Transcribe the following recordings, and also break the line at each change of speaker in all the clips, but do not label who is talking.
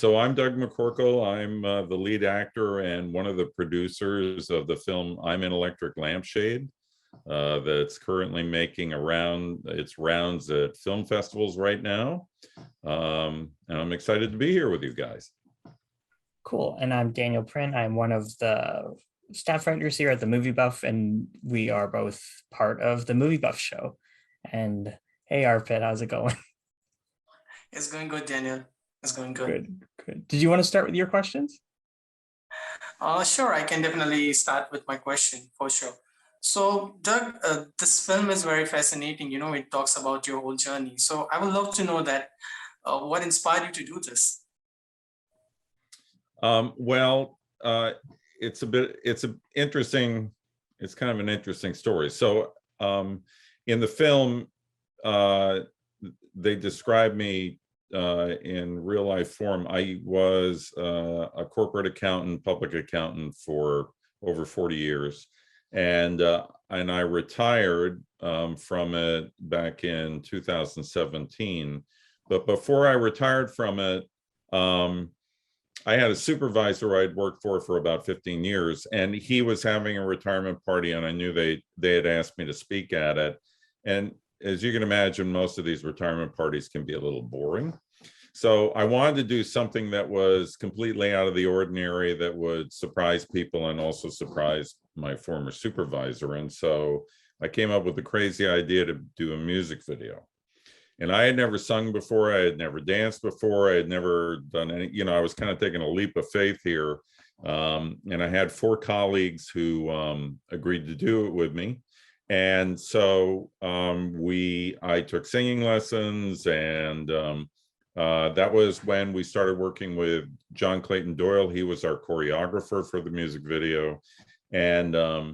So I'm Doug McCorkle. I'm the lead actor and one of the producers of the film An Electric Lampshade that's currently making its rounds at film festivals right now. And I'm excited to be here with you guys.
Cool. And I'm Daniel Prinn. I'm one of the staff writers here at The Movie Buff, and we are both part of The Movie Buff show. And hey, Arpit, how's it going?
It's going good, Daniel. It's going good.
Good. Did you want to start with your questions?
Sure, I can definitely start with my question for sure. So, Doug, this film is very fascinating. You know, it talks about your whole journey. So, I would love to know that what inspired you to do this?
It's kind of an interesting story. So in the film, they describe me in real life form. I was a corporate accountant, public accountant for over 40 years. And I retired from it back in 2017. But before I retired from it, I had a supervisor I'd worked for about 15 years, and he was having a retirement party, and I knew they had asked me to speak at it. And as you can imagine, most of these retirement parties can be a little boring. So I wanted to do something that was completely out of the ordinary, that would surprise people and also surprise my former supervisor. And so I came up with the crazy idea to do a music video. And I had never sung before. I had never danced before. I had never done any, I was kind of taking a leap of faith here. And I had 4 colleagues who agreed to do it with me. And so I took singing lessons, and that was when we started working with John Clayton Doyle. He was our choreographer for the music video. And I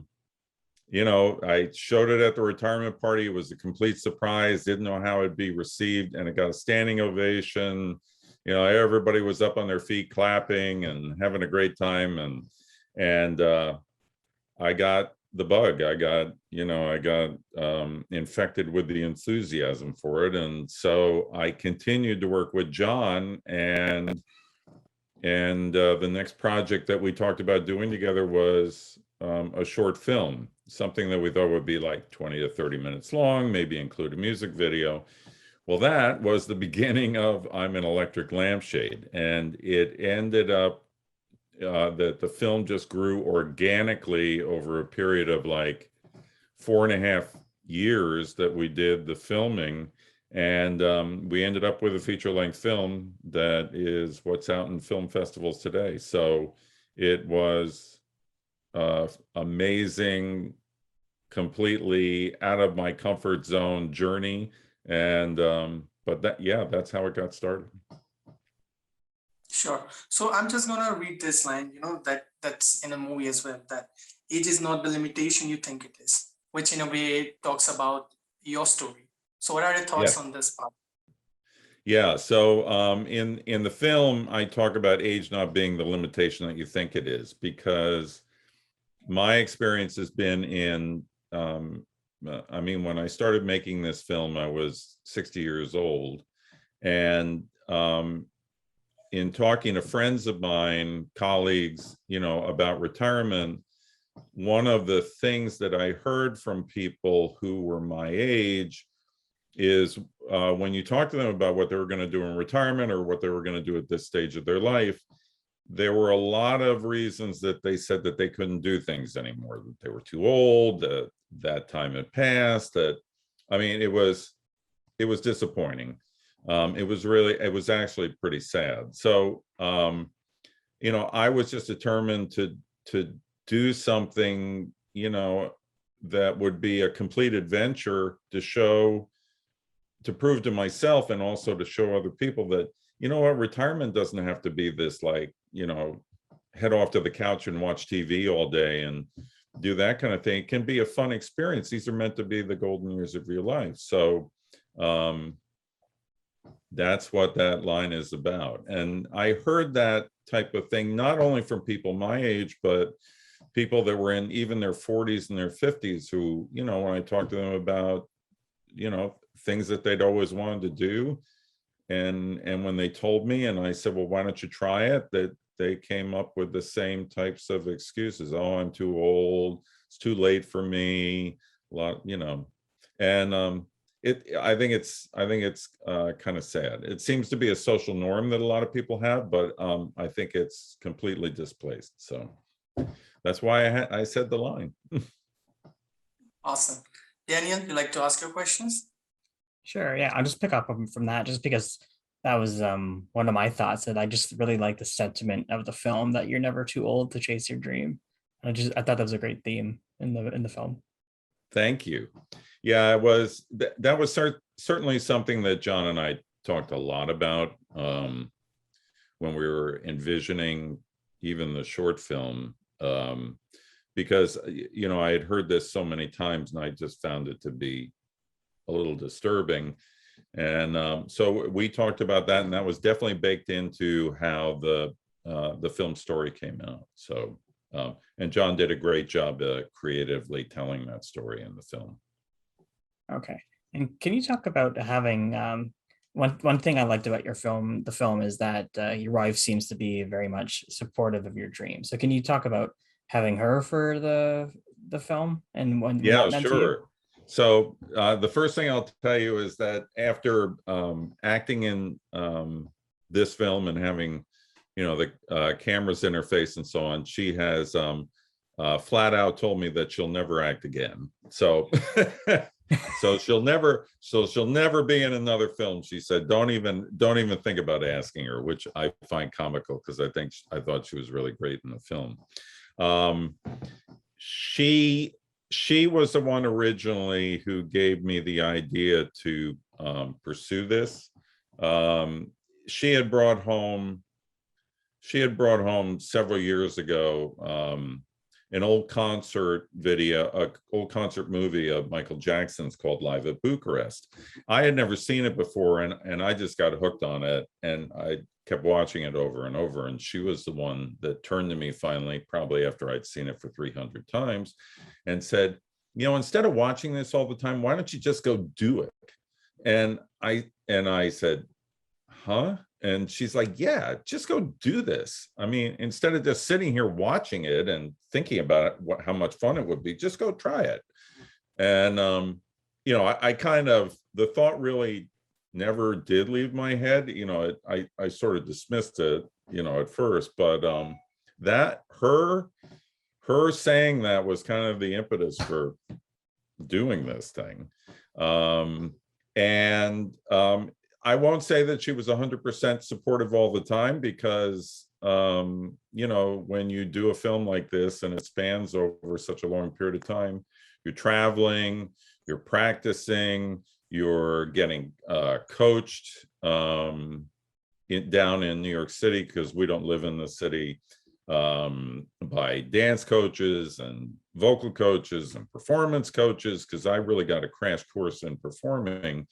showed it at the retirement party. It was a complete surprise, didn't know how it'd be received, and it got a standing ovation. Everybody was up on their feet clapping and having a great time. And I got the bug. I got infected with the enthusiasm for it. And so I continued to work with John, and the next project that we talked about doing together was a short film, something that we thought would be like 20 to 30 minutes long, maybe include a music video. Well, that was the beginning of I'm an Electric Lampshade, and it ended up that the film just grew organically over a period of like 4.5 years that we did the filming. And we ended up with a feature-length film that is what's out in film festivals today. So it was amazing, completely out of my comfort zone journey. And but that's how it got started.
Sure. So I'm just gonna read this line, that's in a movie as well, that age is not the limitation you think it is, which in a way talks about your story. So what are your thoughts on this part?
Yeah, so in the film, I talk about age not being the limitation that you think it is, because my experience has been when I started making this film, I was 60 years old. And in talking to friends of mine, colleagues, about retirement, one of the things that I heard from people who were my age is when you talk to them about what they were going to do in retirement or what they were going to do at this stage of their life, there were a lot of reasons that they said that they couldn't do things anymore, that they were too old, that time had passed, it was disappointing. It was actually pretty sad. So, I was just determined to do something, that would be a complete adventure to prove to myself and also to show other people that, retirement doesn't have to be this like, head off to the couch and watch TV all day and do that kind of thing. It can be a fun experience. These are meant to be the golden years of your life. So that's what that line is about. And I heard that type of thing, not only from people my age, but people that were in even their 40s and their 50s who, when I talked to them about, things that they'd always wanted to do, and when they told me, and I said, well, why don't you try it, that they came up with the same types of excuses. Oh, I'm too old, it's too late for me, a lot, and I think it's kind of sad. It seems to be a social norm that a lot of people have, but I think it's completely displaced. So that's why I said the line.
Awesome. Daniel, you like to ask your questions?
Sure. Yeah, I'll just pick up from that just because that was one of my thoughts, that I just really like the sentiment of the film, that you're never too old to chase your dream. I thought that was a great theme in the film.
Thank you. Yeah, it was that was certainly something that John and I talked a lot about when we were envisioning even the short film, because I had heard this so many times and I just found it to be a little disturbing. And so we talked about that, and that was definitely baked into how the film story came out. So and John did a great job creatively telling that story in the film.
Okay. And can you talk about having one thing I liked about the film is that your wife seems to be very much supportive of your dream. So can you talk about having her for the film and when that meant to you?
Sure. So the first thing I'll tell you is that after acting in this film and having, the cameras in her face and so on, she has flat out told me that she'll never act again. So so she'll never be in another film. She said, don't even think about asking her, which I find comical because I thought she was really great in the film. She was the one originally who gave me the idea to pursue this. She had brought home several years ago an old concert movie of Michael Jackson's called Live at Bucharest. I had never seen it before, and I just got hooked on it, and I kept watching it over and over. And she was the one that turned to me finally, probably after I'd seen it for 300 times, and said, instead of watching this all the time, why don't you just go do it? And I said, huh? And she's like, yeah, just go do this. I mean, instead of just sitting here watching it and thinking about it, how much fun it would be, just go try it. And, I kind of, the thought really never did leave my head. I sort of dismissed it, at first, but that her saying that was kind of the impetus for doing this thing. I won't say that she was 100% supportive all the time, because when you do a film like this and it spans over such a long period of time, you're traveling, you're practicing, you're getting coached down in New York City, because we don't live in the city, by dance coaches and vocal coaches and performance coaches, because I really got a crash course in performing.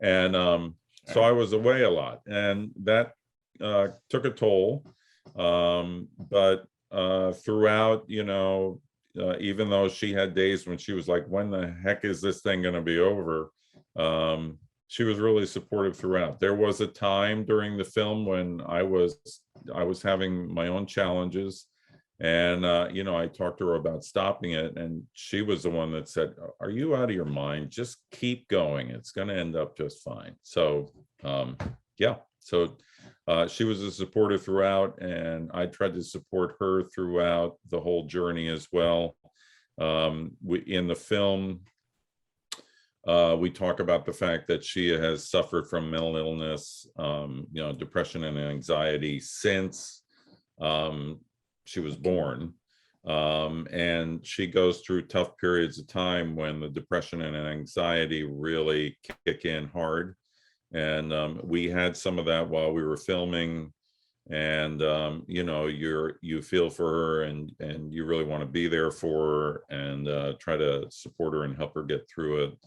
And so I was away a lot, and that took a toll. But throughout, even though she had days when she was like, when the heck is this thing going to be over? She was really supportive throughout. There was a time during the film when I was having my own challenges, and I talked to her about stopping it, and she was the one that said, are you out of your mind? Just keep going. It's going to end up just fine. So she was a supporter throughout, and I tried to support her throughout the whole journey as well. In the film, we talk about the fact that she has suffered from mental illness, depression and anxiety since she was born. And she goes through tough periods of time when the depression and anxiety really kick in hard. And we had some of that while we were filming. And you feel for her, and you really want to be there for her and try to support her and help her get through it.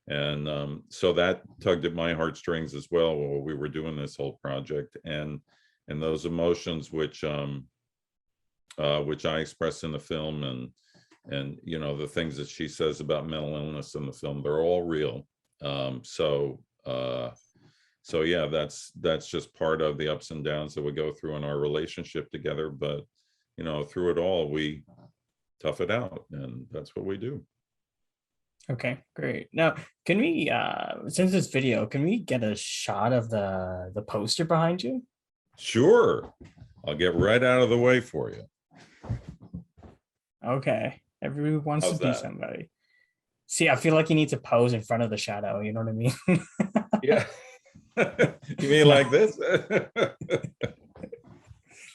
And so that tugged at my heartstrings as well while we were doing this whole project. And those emotions which I express in the film, and the things that she says about mental illness in the film, they're all real. So yeah, that's just part of the ups and downs that we go through in our relationship together. But you know, through it all, we tough it out, and that's what we do.
Okay, great. Now, can we, since this video, can we get a shot of the poster behind you?
Sure, I'll get right out of the way for you.
Okay, everyone wants
How's
to be
that?
somebody. See, I feel like you need to pose in front of the shadow. You know what I mean?
Yeah. You mean
No.
like this?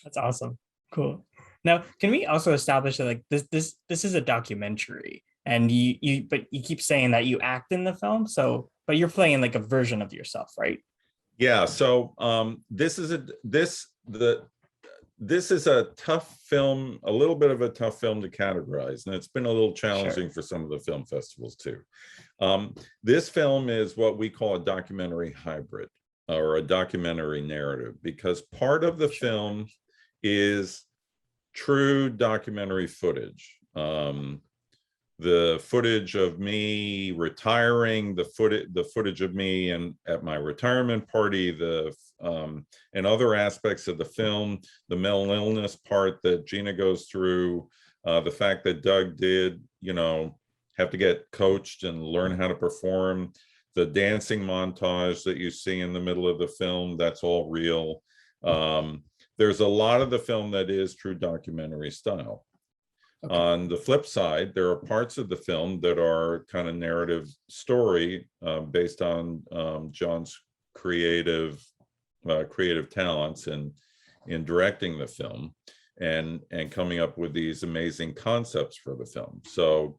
That's awesome. Cool. Now, can we also establish that like this is a documentary, and but you keep saying that you act in the film, so but you're playing like a version of yourself, right?
Yeah. So this is a tough film, a little bit of a tough film to categorize, and it's been a little challenging for some of the film festivals too. This film is what we call a documentary hybrid, or a documentary narrative, because part of the film is true documentary footage. The footage of me retiring, the footage of me and at my retirement party, and other aspects of the film, the mental illness part that Gina goes through, the fact that Doug did, you know, have to get coached and learn how to perform, the dancing montage that you see in the middle of the film, that's all real. There's a lot of the film that is true documentary style. Okay. On the flip side, there are parts of the film that are kind of narrative story based on John's creative talents in directing the film and coming up with these amazing concepts for the film. So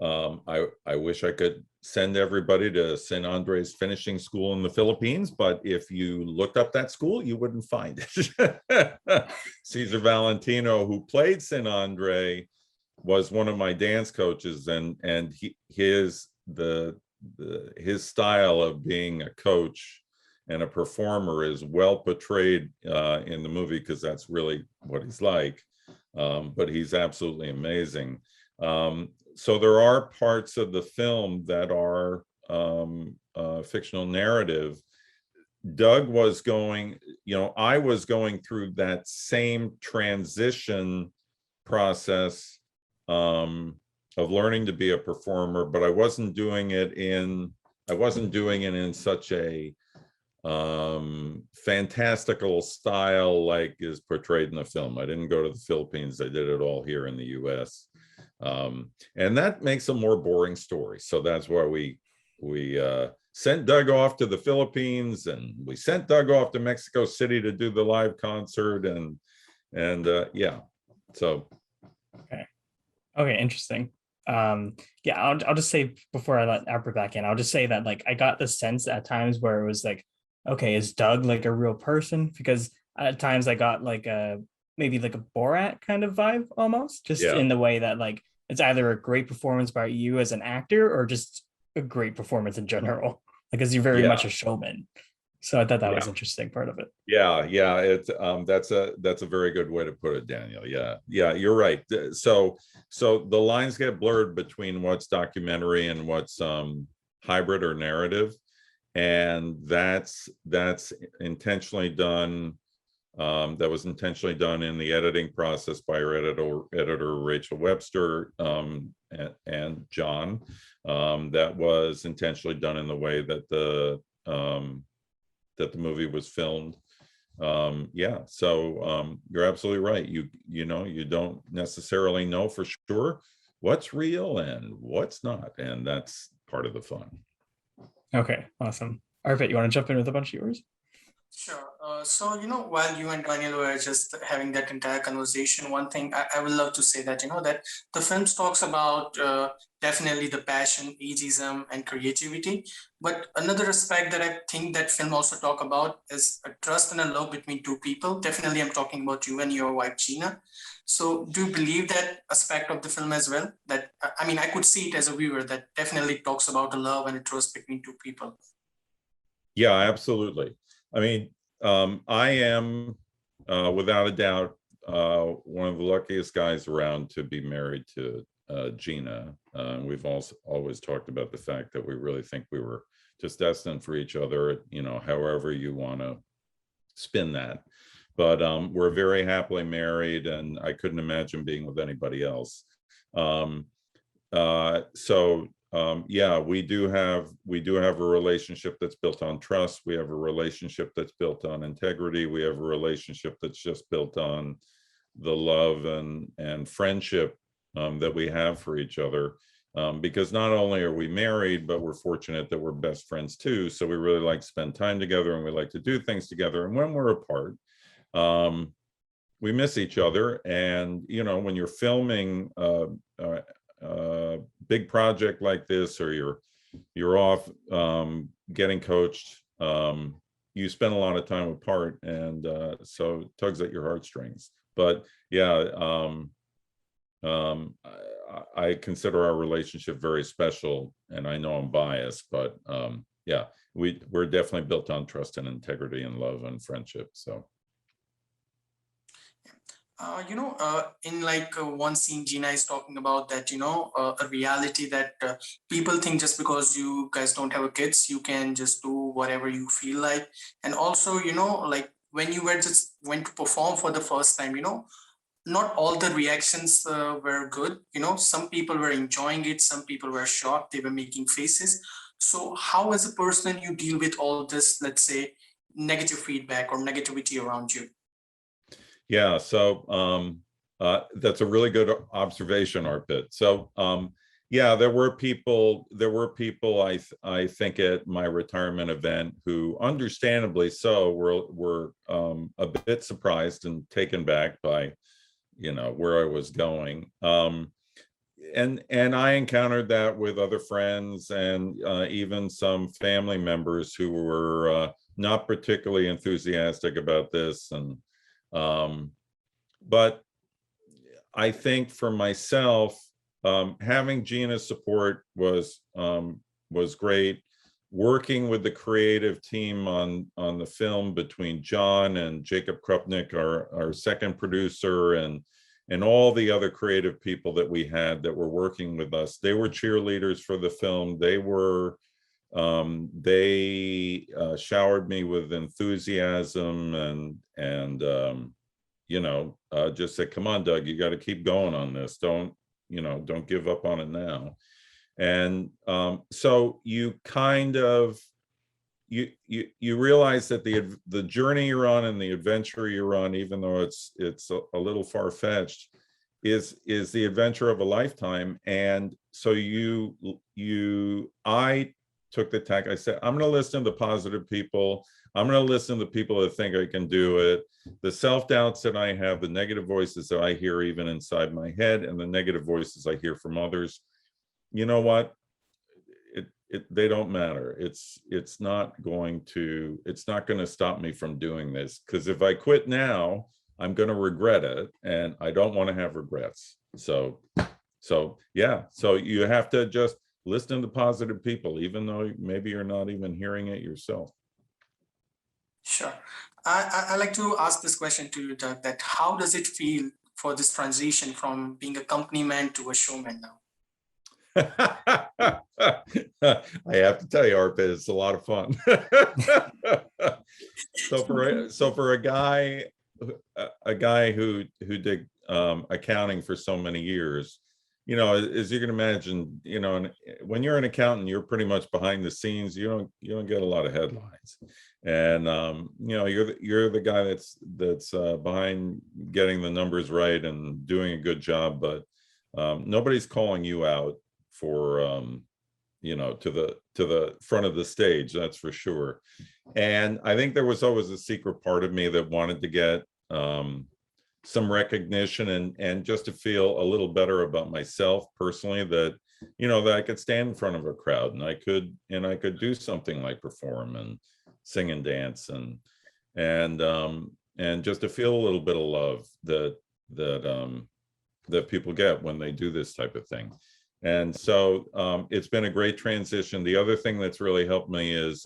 I wish I could send everybody to St. Andre's finishing school in the Philippines, but if you looked up that school, you wouldn't find it. Cesar Valentino, who played St. Andre, was one of my dance coaches, and his style of being a coach and a performer is well portrayed in the movie, because that's really what he's like. But he's absolutely amazing. So there are parts of the film that are fictional narrative. Doug was going, you know, I was going through that same transition process of learning to be a performer, but I wasn't doing it in such a fantastical style like is portrayed in the film. I didn't go to the Philippines. I did it all here in the US. And that makes a more boring story. So that's why we sent Doug off to the Philippines, and we sent Doug off to Mexico City to do the live concert, and yeah. So
okay, interesting. Yeah, I'll just say, before I let Arpit back in, I'll just say that like I got the sense at times where it was like, okay, is Doug like a real person? Because at times I got like maybe like a Borat kind of vibe almost, just in the way that like it's either a great performance by you as an actor or just a great performance in general, because you're very much a showman. So I thought that was interesting part of it.
Yeah, it's that's a very good way to put it, Daniel. Yeah, you're right. So the lines get blurred between what's documentary and what's hybrid or narrative, and that's intentionally done. That was intentionally done in the editing process by our editor Rachel Webster and John. That was intentionally done in the way that the movie was filmed. So you're absolutely right. You know, you don't necessarily know for sure what's real and what's not, and that's part of the fun.
Okay, awesome. Arpit, you want to jump in with a bunch of yours?
Sure. So, you know, while you and Daniel were just having that entire conversation, one thing I would love to say that, you know, that the film talks about definitely the passion, ageism, and creativity. But another aspect that I think that film also talk about is a trust and a love between two people. Definitely, I'm talking about you and your wife, Gina. So do you believe that aspect of the film as well? That, I mean, I could see it as a viewer that definitely talks about a love and a trust between two people.
Yeah, absolutely. I mean, I am without a doubt one of the luckiest guys around to be married to Gina. We've also always talked about the fact that we really think we were just destined for each other, however you want to spin that. But we're very happily married, and I couldn't imagine being with anybody else. Yeah, we do have a relationship that's built on trust. We have a relationship that's built on integrity. We have a relationship that's just built on the love and friendship that we have for each other. Because not only are we married, but we're fortunate that we're best friends too. So we really like to spend time together, and we like to do things together. And when we're apart, we miss each other. And when you're filming a big project like this, or you're off getting coached, you spend a lot of time apart, and so it tugs at your heartstrings. But yeah, I consider our relationship very special, and I know I'm biased, but yeah, we're definitely built on trust and integrity and love and friendship. So
in one scene, Gina is talking about that, a reality that people think just because you guys don't have a kids, you can just do whatever you feel like. And also, when you just went to perform for the first time, not all the reactions were good. Some people were enjoying it. Some people were shocked. They were making faces. So how, as a person, you deal with all this, let's say, negative feedback or negativity around you?
yeah, so that's a really good observation, Arpit. So yeah, there were people I think at my retirement event who, understandably so, were a bit surprised and taken back by where I was going. And I encountered that with other friends, and even some family members who were not particularly enthusiastic about this. And but I think for myself, having Gina's support was great. Working with the creative team on the film, between John and Jacob Krupnik, our second producer, and all the other creative people that we had that were working with us, they were cheerleaders for the film. They showered me with enthusiasm and just said, "Come on, Doug, you got to keep going on this. Don't give up on it now." And so you kind of you realize that the journey you're on and the adventure you're on, even though it's a little far-fetched, is the adventure of a lifetime. And so I took the tack. I said, I'm going to listen to the positive people. I'm going to listen to the people that think I can do it. The self-doubts that I have, the negative voices that I hear even inside my head, and the negative voices I hear from others, you know what? They don't matter. It's not going to stop me from doing this, because if I quit now, I'm going to regret it, and I don't want to have regrets. So yeah, so you have to just listen to positive people, even though maybe you're not even hearing it yourself.
Sure. I like to ask this question to you, Doug, that how does it feel for this transition from being a company man to a showman now?
I have to tell you, Arpit, it's a lot of fun. So for a guy who did accounting for so many years, as you can imagine, when you're an accountant, you're pretty much behind the scenes. You don't get a lot of headlines, and you're the guy that's behind getting the numbers right and doing a good job, but nobody's calling you out for to the front of the stage, that's for sure. And I think there was always a secret part of me that wanted to get some recognition and just to feel a little better about myself personally, that that I could stand in front of a crowd and I could do something like perform and sing and dance and just to feel a little bit of love that people get when they do this type of thing. And so it's been a great transition. The other thing that's really helped me is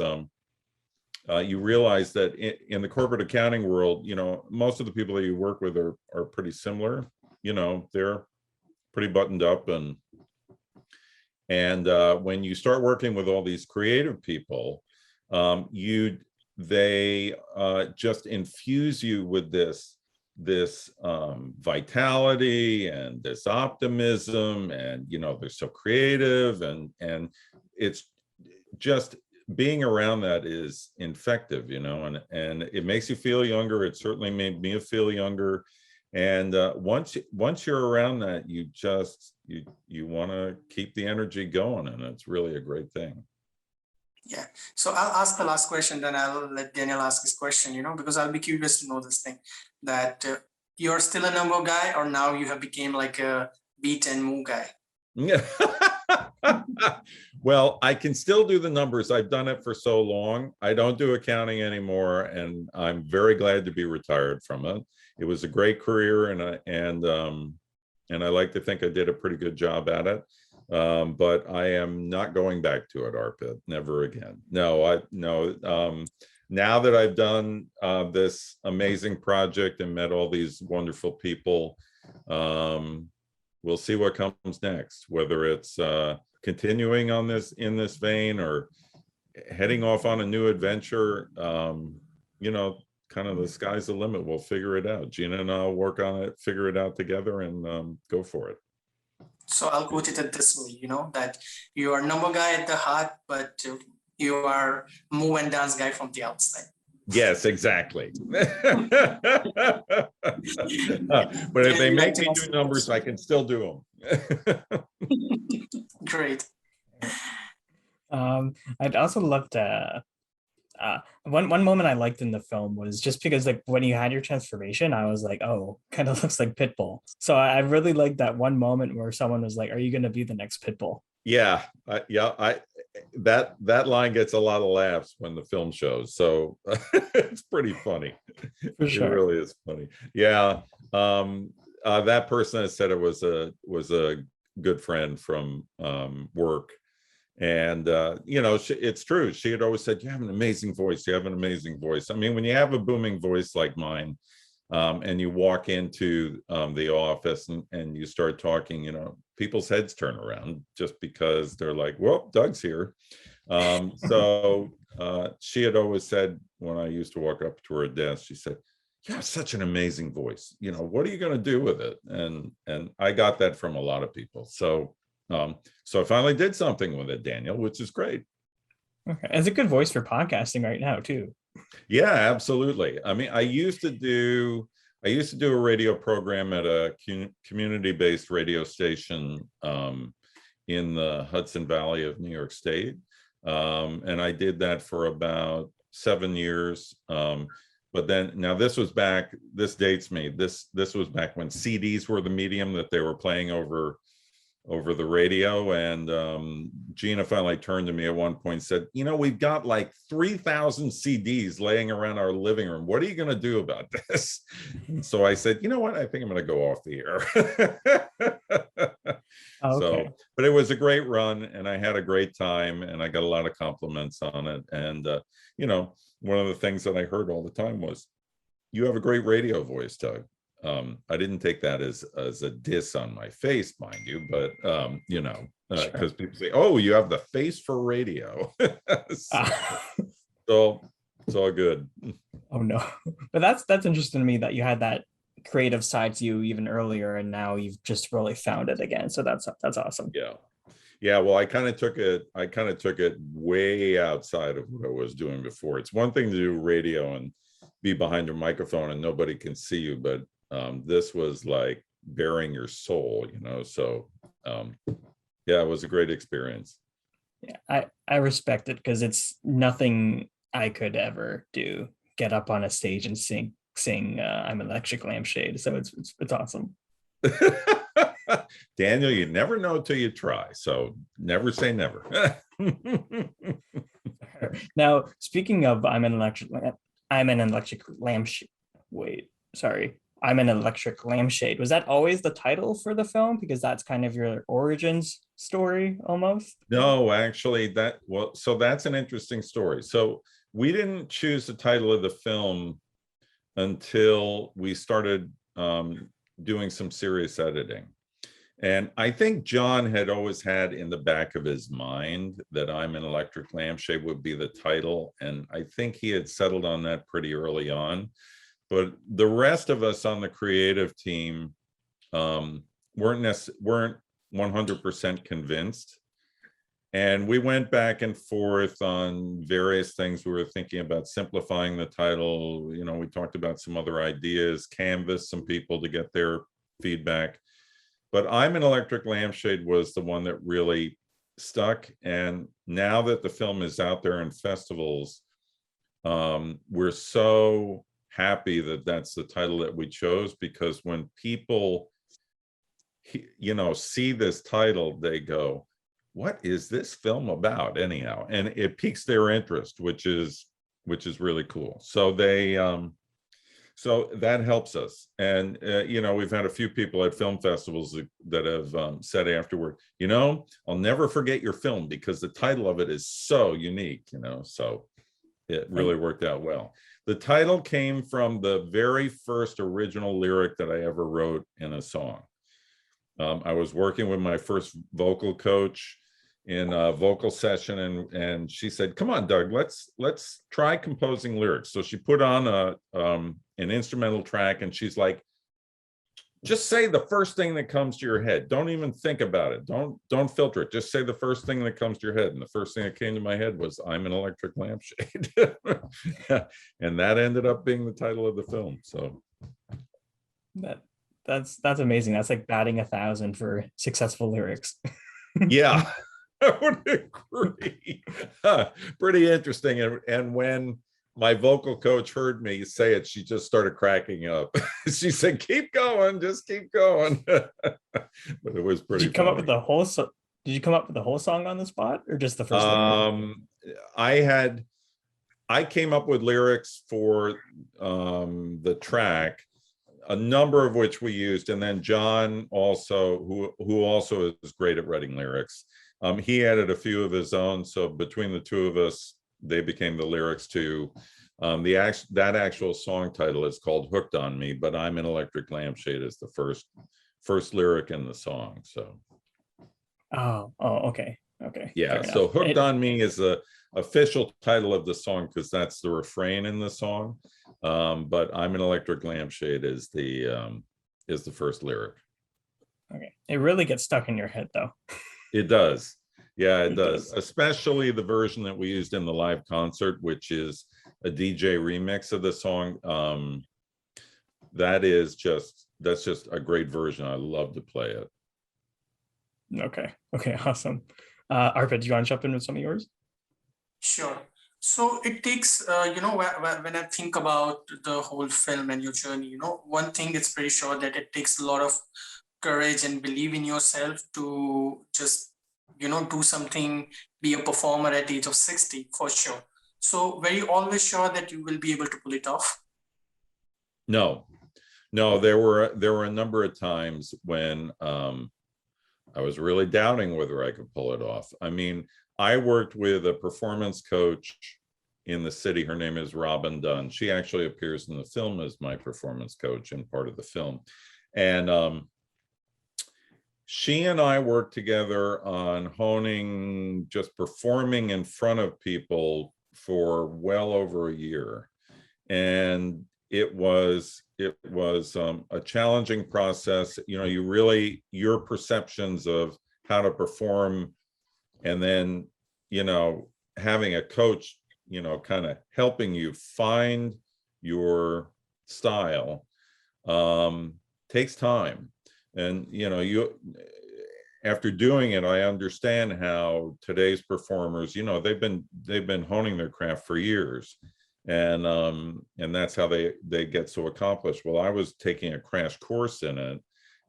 you realize that in the corporate accounting world, most of the people that you work with are pretty similar. They're pretty buttoned up, and And when you start working with all these creative people, they just infuse you with this vitality and this optimism, and they're so creative, and it's just being around that is infective, and it makes you feel younger. It certainly made me feel younger. And once you're around that, you want to keep the energy going, and it's really a great thing.
Yeah. So I'll ask the last question, then I'll let Daniel ask his question, because I'll be curious to know this thing, that you're still a number guy, or now you have become like a beat and move guy?
Yeah. Well, I can still do the numbers. I've done it for so long. I don't do accounting anymore, and I'm very glad to be retired from it. It was a great career, and I like to think I did a pretty good job at it. But I am not going back to it, Arpit. Never again. No. Now that I've done this amazing project and met all these wonderful people, we'll see what comes next, whether it's continuing on in this vein, or heading off on a new adventure. Kind of the sky's the limit. We'll figure it out. Gina and I'll work on it, figure it out together, and go for it.
So I'll quote it this way, that you are number guy at the heart, but you are move and dance guy from the outside.
Yes, exactly. But if they make me do numbers, I can still do them.
Great.
I'd also love to. One moment I liked in the film was just because, like, when you had your transformation, I was like, oh, kind of looks like Pitbull. So I really liked that one moment where someone was like, are you going to be the next Pitbull?
Yeah, that line gets a lot of laughs when the film shows, so it's pretty funny.
For sure.
It really is funny. Yeah. That person that said it was a good friend from work. And it's true. She had always said, you have an amazing voice. You have an amazing voice. I mean, when you have a booming voice like mine, and you walk into the office and you start talking, people's heads turn around just because they're like, well, Doug's here. So she had always said, when I used to walk up to her desk, she said, you have such an amazing voice. What are you going to do with it? And I got that from a lot of people. So I finally did something with it, Daniel, which is great.
Okay. It's a good voice for podcasting right now too.
Yeah, absolutely. I mean, I used to do a radio program at a community-based radio station in the Hudson Valley of New York State. And I did that for about 7 years. But then, now this dates me. This was back when CDs were the medium that they were playing over the radio. And Gina finally turned to me at one point and said, we've got like 3,000 CDs laying around our living room. What are you going to do about this? And so I said, you know what? I think I'm going to go off the air.
Okay.
So, but it was a great run, and I had a great time, and I got a lot of compliments on it. And, one of the ththings that I heard all the time was, you have a great radio voice, Doug. I didn't take that as a diss on my face, mind you, but because people say, oh, you have the face for radio. So it's all good.
Oh no. But that's interesting to me that you had that creative side to you even earlier, and now you've just really found it again. So that's awesome.
Yeah, well, I kind of took it way outside of what I was doing before. It's one thing to do radio and be behind a microphone and nobody can see you, but this was like bearing your soul, so yeah, it was a great experience.
Yeah, I respect it, because it's nothing I could ever do, get up on a stage and sing I'm an Electric Lampshade. So it's awesome.
Daniel, you never know till you try, so never say never.
Now, speaking of I'm an Electric Lampshade. I'm an Electric Lampshade. Was that always the title for the film? Because that's kind of your origins story almost.
No, actually, so that's an interesting story. So we didn't choose the title of the film until we started doing some serious editing. And I think John had always had in the back of his mind that I'm an Electric Lampshade would be the title. And I think he had settled on that pretty early on. But the rest of us on the creative team weren't 100% convinced. And we went back and forth on various things. We were thinking about simplifying the title. You know, we talked about some other ideas, canvassed some people to get their feedback. But I'm an Electric Lampshade was the one that really stuck. And now that the film is out there in festivals, we're so happy that that's the title that we chose, because when people, you know, see this title, they go, what is this film about anyhow? And it piques their interest, which is really cool. So they so that helps us. And you know, we've had a few people at film festivals that have said afterward, you know, I'll never forget your film because the title of it is so unique, you know. So it really worked out well. The title came from the very first original lyric that I ever wrote in a song. I was working with my first vocal coach in a vocal session, and she said, come on, Doug, let's try composing lyrics. So she put on an instrumental track, and she's like, just say the first thing that comes to your head. Don't even think about it. Don't filter it. Just say the first thing that comes to your head. And the first thing that came to my head was I'm an Electric Lampshade. And that ended up being the title of the film. So
that's amazing. That's like batting 1,000 for successful lyrics.
Yeah, I would agree. Pretty interesting. And when my vocal coach heard me say it, she just started cracking up. She said, keep going, just keep going. But it was pretty
Did you come
funny.
up with the whole Did you come up with the whole song on the spot, or just the first lyric?
I came up with lyrics for the track, a number of which we used, and then John also, who also is great at writing lyrics, he added a few of his own. So between the two of us, they became the lyrics to that actual song title is called Hooked on Me, but I'm an Electric Lampshade is the first lyric in the song. So
okay,
yeah, so Hooked on Me is the official title of the song because that's the refrain in the song, but I'm an Electric Lampshade is the first lyric.
Okay, it really gets stuck in your head though.
It does. Yeah, it does. Especially the version that we used in the live concert, which is a DJ remix of the song. That's just a great version. I love to play it.
Okay, awesome. Arpit, do you want to jump in with some of yours?
Sure. So it takes, you know, when I think about the whole film and your journey, you know, one thing is pretty sure that it takes a lot of courage and believe in yourself to just, you know, do something, be a performer at the age of 60 for sure. So were you always sure that you will be able to pull it off?
No, there were a number of times when I was really doubting whether I could pull it off. I mean, I worked with a performance coach in the city. Her name is Robin Dunn. She actually appears in the film as my performance coach and part of the film. And she and I worked together on honing just performing in front of people for well over a year. And it was a challenging process. You know, your perceptions of how to perform, and then, you know, having a coach, you know, kind of helping you find your style takes time. And, you know, after doing it, I understand how today's performers, you know, they've been honing their craft for years. And that's how they get so accomplished. Well, I was taking a crash course in it,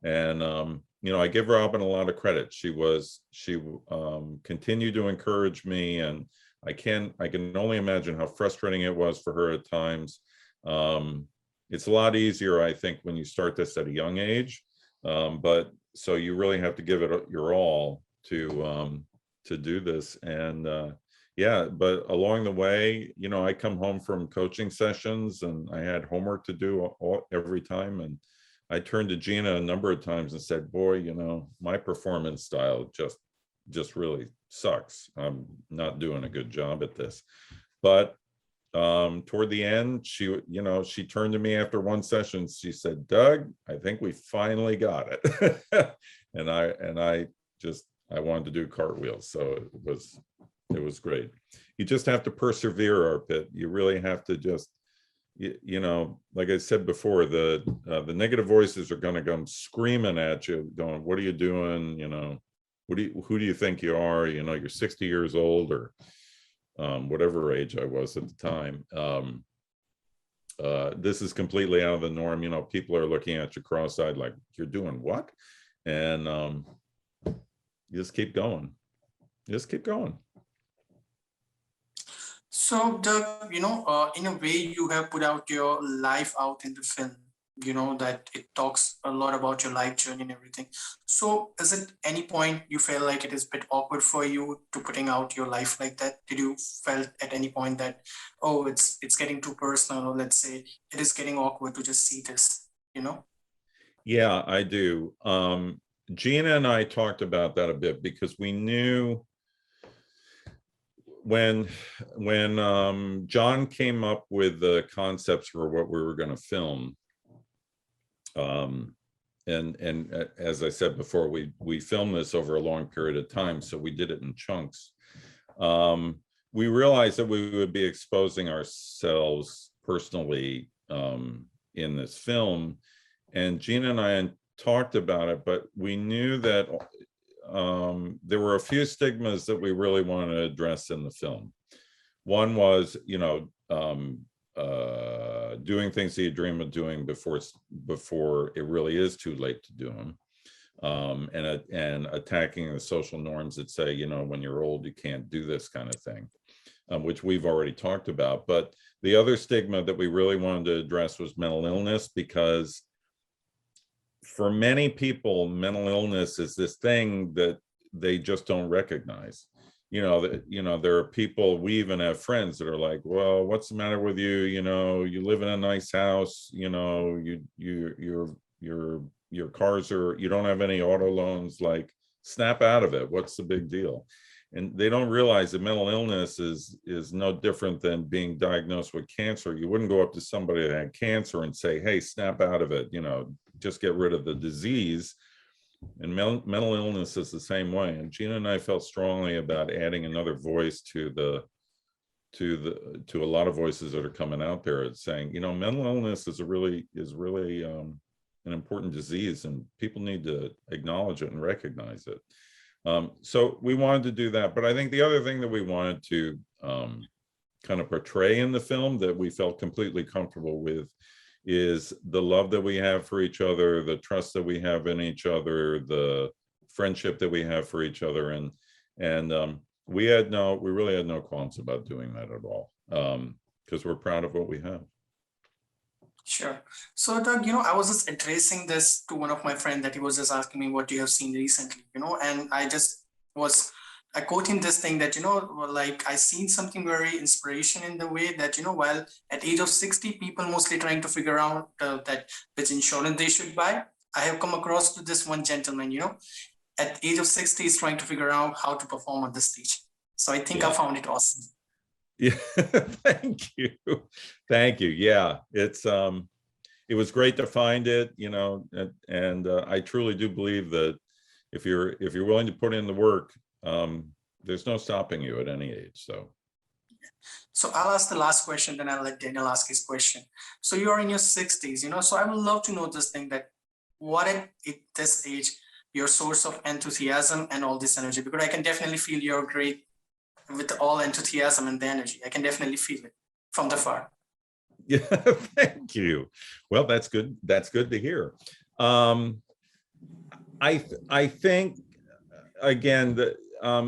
and you know, I give Robin a lot of credit. She continued to encourage me, and I can only imagine how frustrating it was for her at times. It's a lot easier, I think, when you start this at a young age, but so you really have to give it your all to do this. And yeah, but along the way, you know, I come home from coaching sessions and I had homework to do every time. And I turned to Gina a number of times and said, boy, you know, my performance style just really sucks. I'm not doing a good job at this. But toward the end, she, you know, she turned to me after one session. She said, Doug, I think we finally got it. and I wanted to do cartwheels. So it was great. You just have to persevere, Arpit. You really have to just, you know, like I said before, the negative voices are going to come screaming at you, going, what are you doing? You know, who do you think you are? You know, you're 60 years old, or whatever age I was at the time. This is completely out of the norm. You know, people are looking at you cross-eyed like, you're doing what? And you just keep going. Just keep going.
So, Doug, you know, in a way, you have put out your life out in the film, you know, that it talks a lot about your life journey and everything. So, is it any point you feel like it is a bit awkward for you to putting out your life like that? Did you felt at any point that, oh, it's getting too personal, or let's say it is getting awkward to just see this, you know?
Yeah, I do. Gina and I talked about that a bit because we knew when John came up with the concepts for what we were going to film, and as I said before, we filmed this over a long period of time, so we did it in chunks. We realized that we would be exposing ourselves personally in this film, and Gina and I talked about it, but we knew that there were a few stigmas that we really wanted to address in the film. One was, you know, doing things that you dream of doing before it really is too late to do them, and attacking the social norms that say, you know, when you're old, you can't do this kind of thing, which we've already talked about. But the other stigma that we really wanted to address was mental illness, because for many people, mental illness is this thing that they just don't recognize. You know, there are people, we even have friends that are like, well, what's the matter with you? You know, you live in a nice house, you know, your cars are, you don't have any auto loans, like, snap out of it. What's the big deal? And they don't realize that mental illness is no different than being diagnosed with cancer. You wouldn't go up to somebody that had cancer and say, hey, snap out of it, you know, just get rid of the disease. And mental illness is the same way. And Gina and I felt strongly about adding another voice to a lot of voices that are coming out there. It's saying, you know, mental illness is really an important disease, and people need to acknowledge it and recognize it. So we wanted to do that. But I think the other thing that we wanted to kind of portray in the film that we felt completely comfortable with is the love that we have for each other, the trust that we have in each other, the friendship that we have for each other. And we really had no qualms about doing that at all, because we're proud of what we have.
Sure. So, Doug, you know, I was just addressing this to one of my friends that he was just asking me what you have seen recently, you know, and I quoting this thing that, you know, like I seen something very inspiration in the way that, you know, while at age of 60, people mostly trying to figure out that which insurance they should buy. I have come across to this one gentleman, you know, at age of 60 is trying to figure out how to perform on the stage. So I think I found it awesome.
Yeah, thank you. Thank you. Yeah, it was great to find it, you know, and I truly do believe that if you're willing to put in the work, there's no stopping you at any age.
So I'll ask the last question, then I'll let Daniel ask his question. So you're in your 60s, you know, so I would love to know this thing, that what at this age, your source of enthusiasm and all this energy, because I can definitely feel you're great with all enthusiasm and the energy. I can definitely feel it from the far.
Yeah, thank you. Well, that's good. That's good to hear. I think, again, that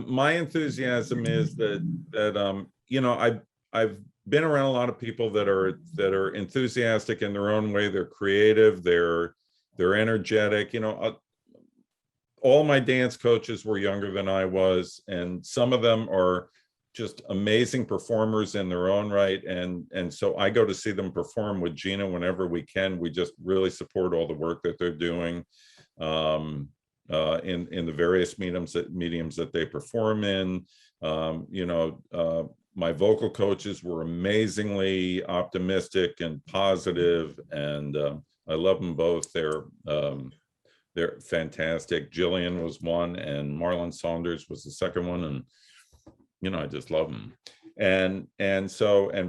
my enthusiasm is that you know, I've been around a lot of people that are enthusiastic in their own way. They're creative. They're energetic. You know, all my dance coaches were younger than I was, and some of them are just amazing performers in their own right. And so I go to see them perform with Gina whenever we can. We just really support all the work that they're doing in the various mediums that they perform in. My vocal coaches were amazingly optimistic and positive, and I love them both. They're fantastic. Jillian was one, and Marlon Saunders was the second one, and I just love them. And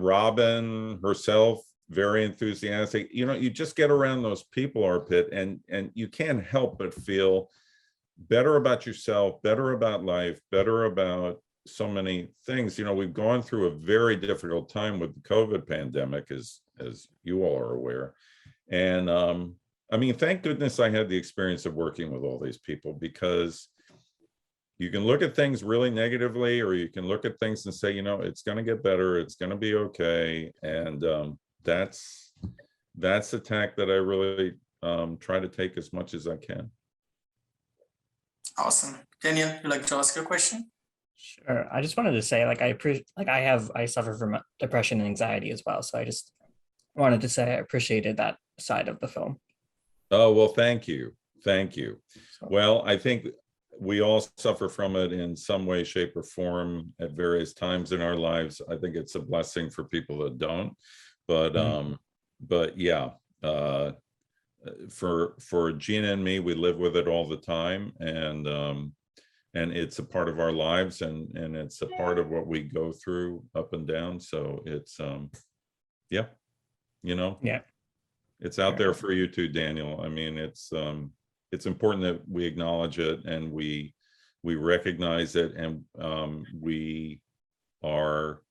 Robin herself, very enthusiastic. You just get around those people, Arpit, and you can't help but feel better about yourself, better about life, better about so many things. We've gone through a very difficult time with the COVID pandemic, as you all are aware. And thank goodness I had the experience of working with all these people, because you can look at things really negatively, or you can look at things and say, it's going to get better, it's going to be okay. And that's the tack that I really try to take as much as I can.
Awesome. Daniel, you'd like to ask your question?
Sure. I just wanted to say, I suffer from depression and anxiety as well. So I just wanted to say I appreciated that side of the film.
Oh, well, thank you.
So,
Well, I think we all suffer from it in some way, shape, or form at various times in our lives. I think it's a blessing for people that don't. But yeah, for Gina and me, we live with it all the time, and it's a part of our lives, and it's a part of what we go through up and down. So it's yeah. It's out there for you too, Daniel. It's important that we acknowledge it, and we recognize it, and we are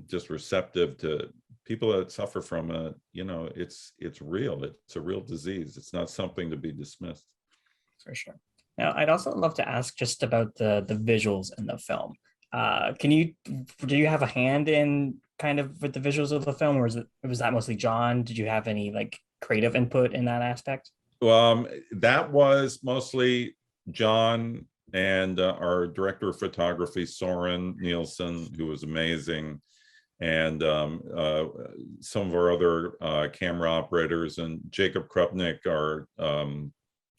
just receptive to people that suffer from it. It's real. It's a real disease. It's not something to be dismissed.
For sure. Now, I'd also love to ask just about the visuals in the film. Do you have a hand in kind of with the visuals of the film, or was that mostly John? Did you have any creative input in that aspect?
That was mostly John and our director of photography, Soren Nielsen, who was amazing, and some of our other camera operators, and Jacob Krupnik, our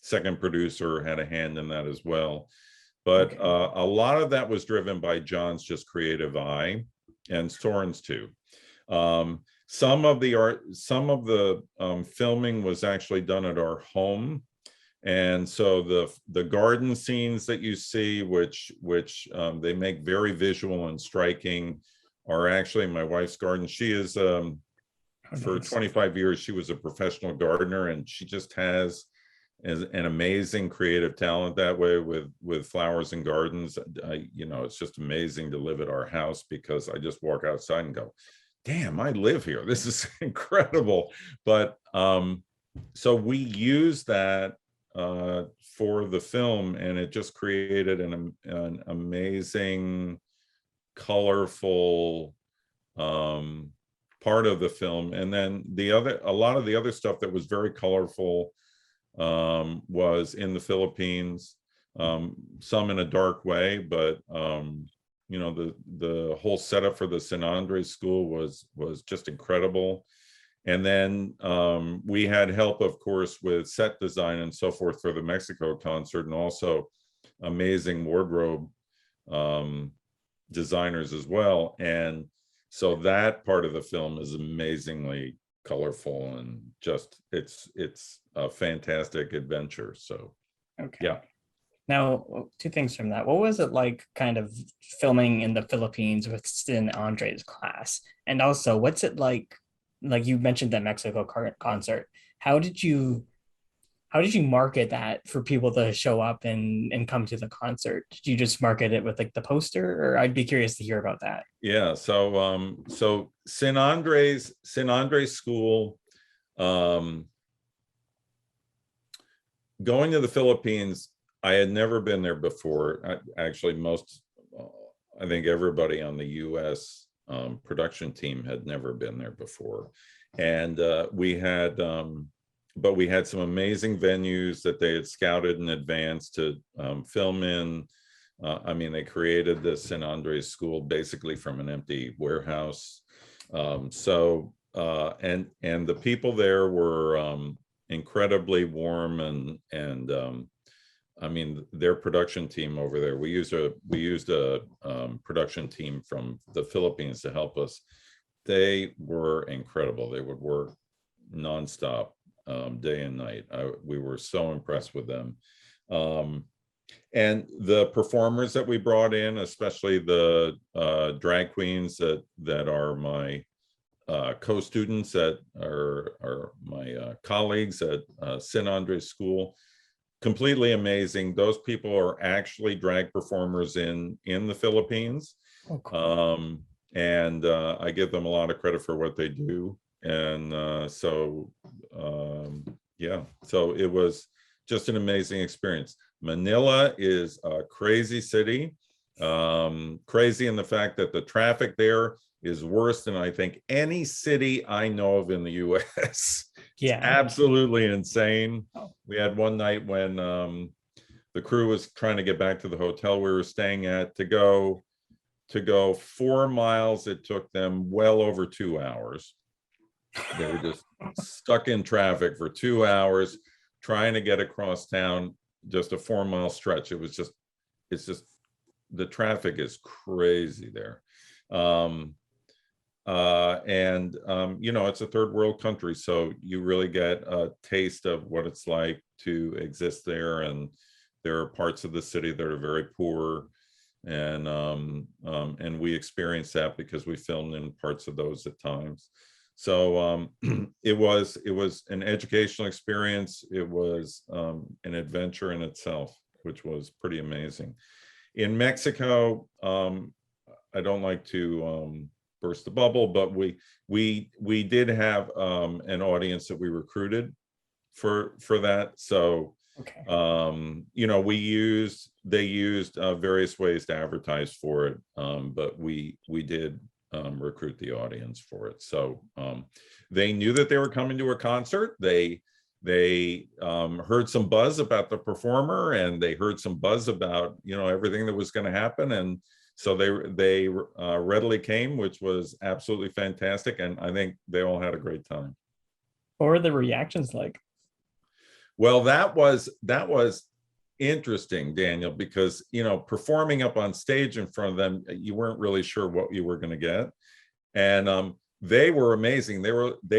second producer, had a hand in that as well. But a lot of that was driven by John's just creative eye, and Soren's too. Some of the filming was actually done at our home, and so the garden scenes that you see, which they make very visual and striking, are actually my wife's garden. She is for 25 years she was a professional gardener, and she just has an amazing creative talent that way with flowers and gardens. It's just amazing to live at our house, because I just walk outside and go, damn, I live here. This is incredible. But so we use that for the film, and it just created an amazing, colorful part of the film. And then a lot of the other stuff that was very colorful was in the Philippines, some in a dark way, but the whole setup for the San Andres school was just incredible. And then we had help, of course, with set design and so forth for the Mexico concert, and also amazing wardrobe designers as well. And so that part of the film is amazingly colorful, and just it's a fantastic adventure. So yeah.
Now, two things from that. What was it like kind of filming in the Philippines with Sin Andre's class? And also, what's it like you mentioned that Mexico concert. How did you market that for people to show up and come to the concert? Did you just market it with the poster, or I'd be curious to hear about that?
Yeah, so San Andres school, going to the Philippines, I had never been there before. Actually, I think everybody on the US production team had never been there before. And we had some amazing venues that they had scouted in advance to film in. I mean, they created the St. Andre's School basically from an empty warehouse. And the people there were incredibly warm, and I mean, their production team over there, we used a production team from the Philippines to help us. They were incredible. They would work nonstop, day and night. We were so impressed with them. And the performers that we brought in, especially the drag queens that are my co-students, that are my colleagues at St. Andre's School, completely amazing. Those people are actually drag performers in the Philippines.
Oh, cool.
And I give them a lot of credit for what they do. And yeah, so it was just an amazing experience. Manila is a crazy city, crazy in the fact that the traffic there is worse than I think any city I know of in the US.
Yeah.
It's absolutely insane.
Oh.
We had one night when the crew was trying to get back to the hotel we were staying at. To go 4 miles, it took them well over 2 hours. They were just stuck in traffic for 2 hours trying to get across town, just a 4-mile stretch. It's just the traffic is crazy there. You know, it's a third world country, so you really get a taste of what it's like to exist there. And there are parts of the city that are very poor, and we experienced that because we filmed in parts of those at times. So it was an educational experience. It was an adventure in itself, which was pretty amazing. In Mexico, I don't like to burst the bubble, but we did have an audience that we recruited for that. So
Okay.
you know, they used various ways to advertise for it, but we did recruit the audience for it. So they knew that they were coming to a concert. They heard some buzz about the performer, and they heard some buzz about, you know, everything that was going to happen, and so they readily came, which was absolutely fantastic, and I think they all had a great time.
What were the reactions like?
Well, that was interesting, Daniel, because, you know, performing up on stage in front of them, you weren't really sure what you were going to get. And they were amazing. They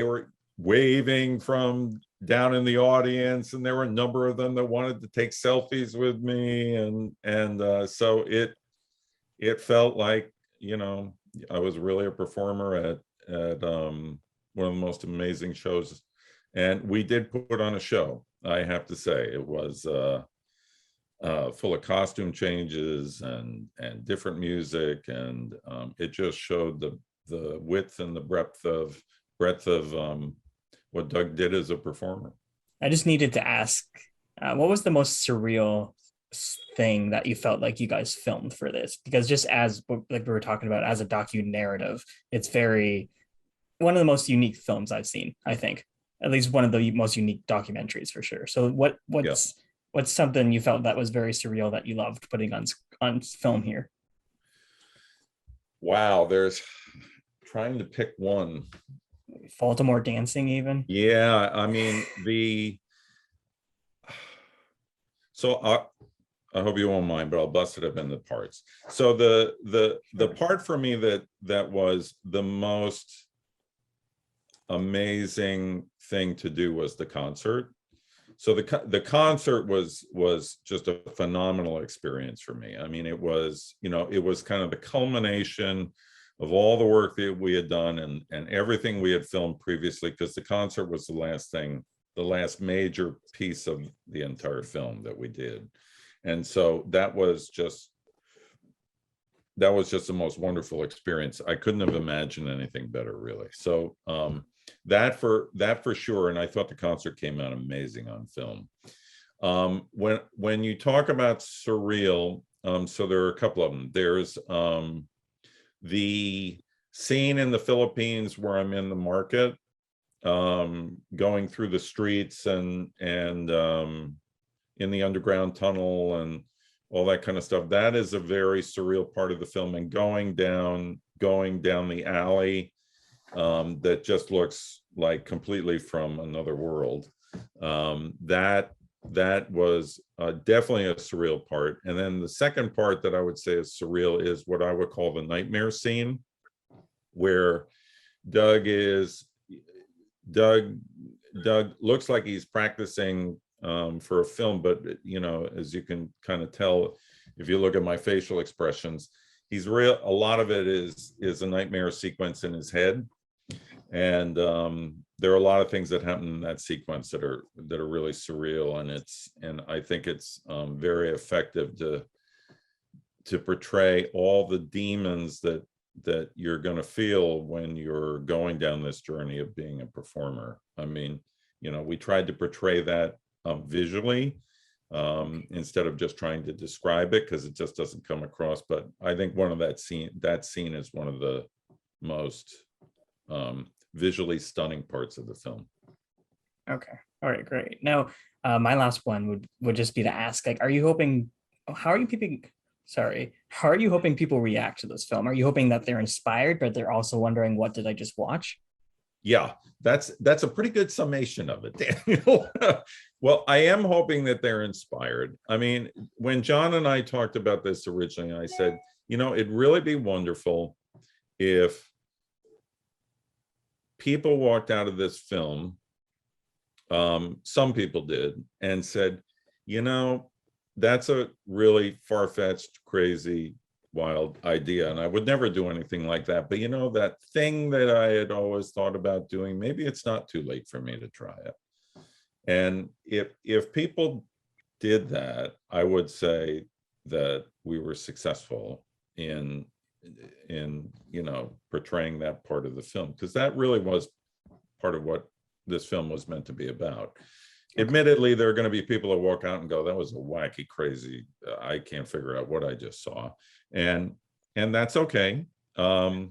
were waving from down in the audience, and there were a number of them that wanted to take selfies with me. And so it felt like, you know, I was really a performer at one of the most amazing shows. And we did put on a show, I have to say. It was full of costume changes and different music, and it just showed the width and the breadth of what Doug did as a performer.
I just needed to ask, what was the most surreal thing that you felt like you guys filmed for this? Because just as like we were talking about, as a docu-narrative, it's one of the most unique films I've seen, I think. At least one of the most unique documentaries for sure. So what's something you felt that was very surreal that you loved putting on film here?
Wow, there's trying to pick one.
Baltimore dancing, even.
Yeah, I mean, so I hope you won't mind, but I'll bust it up into parts. So the part for me that was the most amazing thing to do was the concert. So the concert was just a phenomenal experience for me. I mean, it was, you know, it was kind of the culmination of all the work that we had done and everything we had filmed previously, because the concert was the last major piece of the entire film that we did. And so that was just the most wonderful experience. I couldn't have imagined anything better, really. So that for sure. And I thought the concert came out amazing on film. When you talk about surreal, so there are a couple of them. There's the scene in the Philippines where I'm in the market, going through the streets and in the underground tunnel, and all that kind of stuff. That is a very surreal part of the film, and going down the alley that just looks like completely from another world. That was definitely a surreal part. And then the second part that I would say is surreal is what I would call the nightmare scene, where Doug looks like he's practicing for a film, but as you can kind of tell if you look at my facial expressions, a lot of it is a nightmare sequence in his head. And there are a lot of things that happen in that sequence that are really surreal, and I think it's very effective to portray all the demons that you're going to feel when you're going down this journey of being a performer. I mean, we tried to portray that visually instead of just trying to describe it, because it just doesn't come across. But I think that scene is one of the most visually stunning parts of the film.
Okay. All right, great. Now, my last one would just be to ask, like, how are you hoping people react to this film? Are you hoping that they're inspired, but they're also wondering, what did I just watch?
Yeah, that's a pretty good summation of it, Daniel. Well, I am hoping that they're inspired. I mean, when John and I talked about this originally, I said, it'd really be wonderful if people walked out of this film, some people did, and said, that's a really far-fetched, crazy, wild idea, and I would never do anything like that. But that thing that I had always thought about doing, maybe it's not too late for me to try it. And if people did that, I would say that we were successful in portraying that part of the film, because that really was part of what this film was meant to be about. Okay. Admittedly, there are going to be people that walk out and go, that was a wacky, crazy, I can't figure out what I just saw, and that's okay. But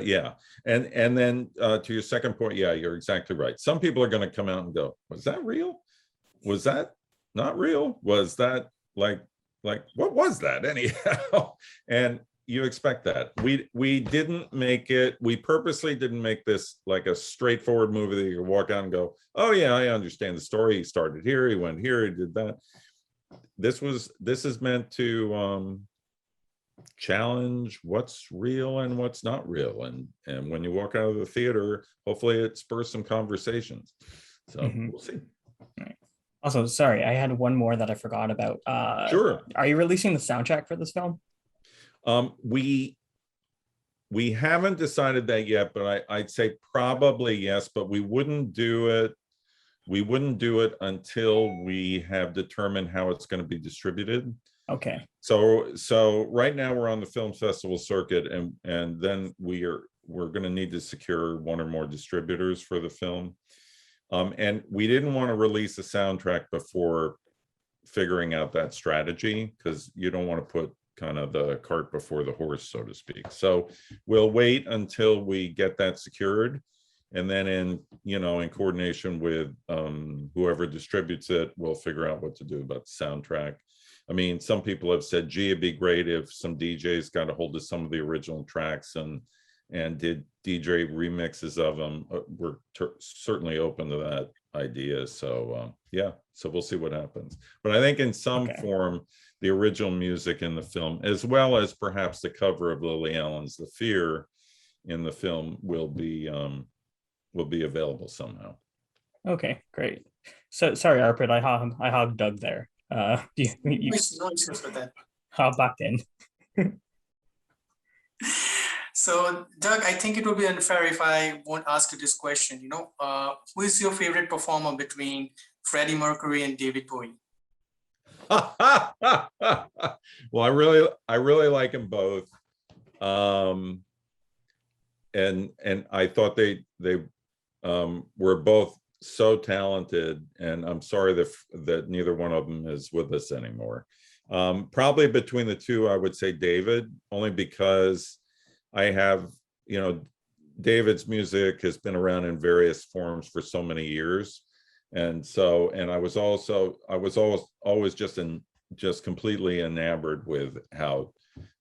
yeah, and then to your second point, yeah, you're exactly right. Some people are going to come out and go, was that real? Was that not real? Was that like what was that anyhow? And you expect that. We didn't make it, we purposely didn't make this like a straightforward movie that you can walk out and go, oh yeah, I understand the story. He started here, he went here, he did that. This is meant to challenge what's real and what's not real. And when you walk out of the theater, hopefully it spurs some conversations. So we'll see.
Right. Also, sorry, I had one more that I forgot about.
Sure.
Are you releasing the soundtrack for this film?
We haven't decided that yet, but I'd say probably yes, but we wouldn't do it until we have determined how it's going to be distributed.
Okay.
So right now we're on the film festival circuit, and then we're going to need to secure one or more distributors for the film. And we didn't want to release a soundtrack before figuring out that strategy, because you don't want to put kind of the cart before the horse, so to speak. So we'll wait until we get that secured, and then in coordination with whoever distributes it, we'll figure out what to do about the soundtrack. I mean, some people have said, gee, it'd be great if some DJs got a hold of some of the original tracks and did DJ remixes of them. We're certainly open to that idea. So yeah, so we'll see what happens. But I think in some form, the original music in the film, as well as perhaps the cover of Lily Allen's "The Fear" in the film, will be available somehow.
Okay, great. So sorry, Arpit, I hogged Doug there. You
No issues with that.
hop back in.
So, Doug, I think it would be unfair if I won't ask you this question. Who is your favorite performer between Freddie Mercury and David Bowie?
Well, I really like them both, and I thought they were both so talented, and I'm sorry that neither one of them is with us anymore. Probably between the two, I would say David, only because I have, David's music has been around in various forms for so many years. And I was always just just completely enamored with how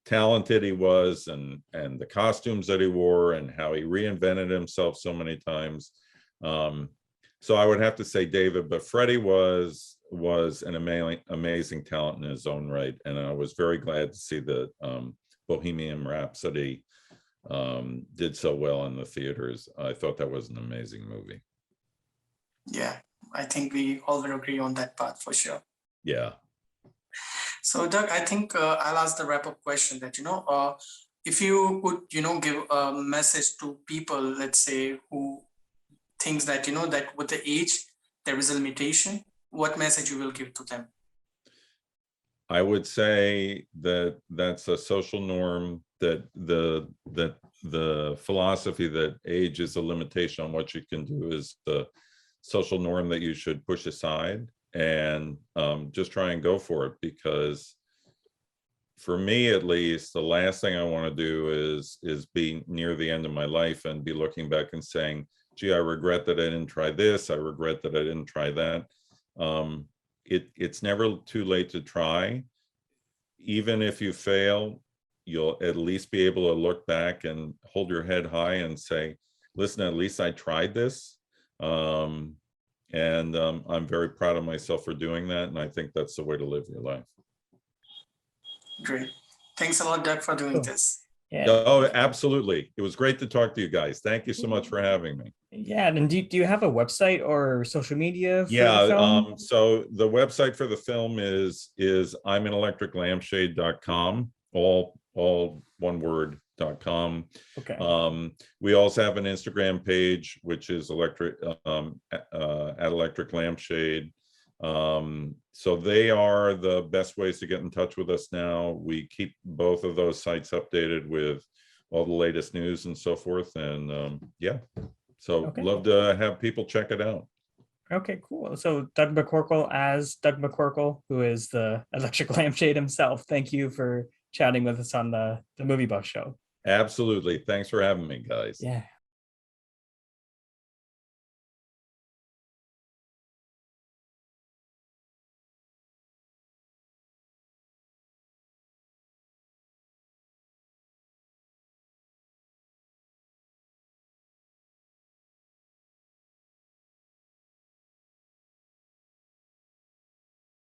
talented he was, and the costumes that he wore, and how he reinvented himself so many times. So I would have to say David, but Freddie was an amazing talent in his own right, and I was very glad to see that Bohemian Rhapsody did so well in the theaters. I thought that was an amazing movie.
Yeah, I think we all will agree on that part for sure.
Yeah.
So Doug, I think I'll ask the wrap-up question that, if you could, give a message to people, let's say, who thinks that, that with the age, there is a limitation, what message you will give to them?
I would say that that's a social norm, that the philosophy that age is a limitation on what you can do is the social norm that you should push aside, and just try and go for it. Because for me, at least, the last thing I want to do is be near the end of my life and be looking back and saying, gee, I regret that I didn't try this. I regret that I didn't try that. It's never too late to try. Even if you fail, you'll at least be able to look back and hold your head high and say, listen, at least I tried this. And I'm very proud of myself for doing that. And I think that's the way to live your life.
Great. Thanks a lot, Doug, for doing this.
Yeah.
Oh, absolutely. It was great to talk to you guys. Thank you so much for having me.
Yeah. And do you have a website or social media for the
Yeah.
film?
So the website for the film is An all one word .com.
Okay.
We also have an Instagram page, which is An Electric Lampshade. So they are the best ways to get in touch with us now. We keep both of those sites updated with all the latest news and so forth. And yeah, so
Okay.
love to have people check it out.
Okay, cool. So Doug McCorkle as Doug McCorkle, who is the Electric Lampshade himself. Thank you for chatting with us on the Movie Buff Show.
Absolutely. Thanks for having me, guys.
Yeah.